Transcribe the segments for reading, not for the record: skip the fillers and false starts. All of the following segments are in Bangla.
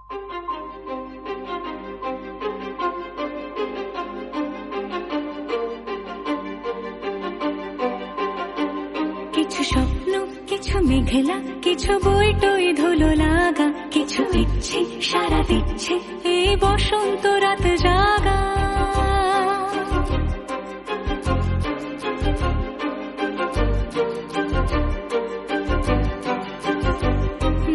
কিছু স্বপ্ন, কিছু মেঘলা, কিছু বই টই ধুলো লাগা, কিছু ইচ্ছে সারা দিচ্ছে এই বসন্ত রাত জাগা।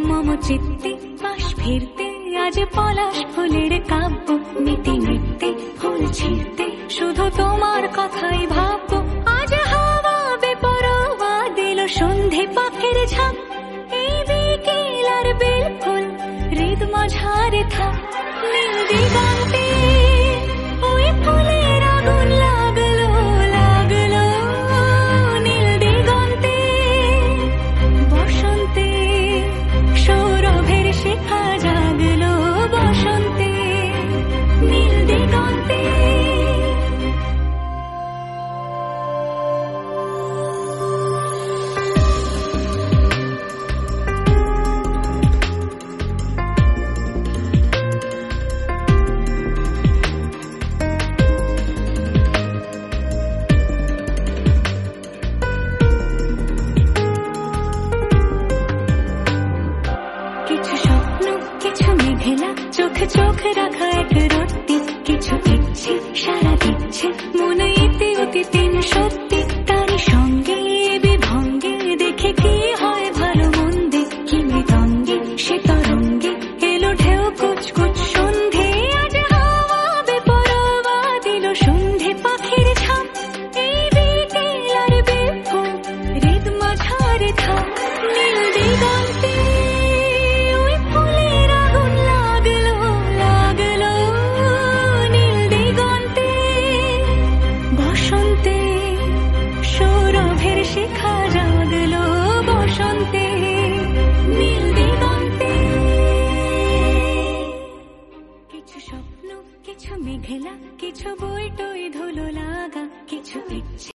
মম চিত্তে পাশ ফিরতে আজ পলাশ ফুলের কাব্য, নীতি নৃত্যে ফুল ছিঁড়তে শুধু তোমার কথাই ভাববো। আজ হাওয়া বেপরোয়া দিল সন্ধে পাখির ঝাঁক, এই বিকেল আর বেলফুল হৃদ মাঝারে থাক। নীল দিগন্তে ওই ফুলের আগুন লাগলো লাগলো, নীল দিগন্তে বসন্তে সৌরভের শিখা জাগলো, বসন্তে নীল দিগন্তে। কিছু স্বপ্ন, কিছু মেঘলা, চোখ চোখ রাখা এক রত্তি, কিছু ইচ্ছে সারা দিচ্ছে মনে ইতি অতি তিন সত্যি। তারই সঙ্গে বিভঙ্গে দেখে কি হয় ভালো মন্দে, কি মৃদঙ্গে সে তরঙ্গে এলো ঢেউ কুচকুচ সন্ধে। আজ হাওয়া বেপরোয়া দিল সন্ধে পাখির ঝাঁক, এই বিকেল আর বেফুল হৃদ মাঝারে থাক। নীল দিগন্তে ওই ফুলের আগুন লাগলো লাগলো, নীল দিগন্তে বসন্তে সৌরভের শিখা জাগলো, বসন্তে নীল দিগন্তে। কিছু স্বপ্ন, কিছু মেঘলা, কিছু বই টই ধুলো লাগা, কিছু ইচ্ছে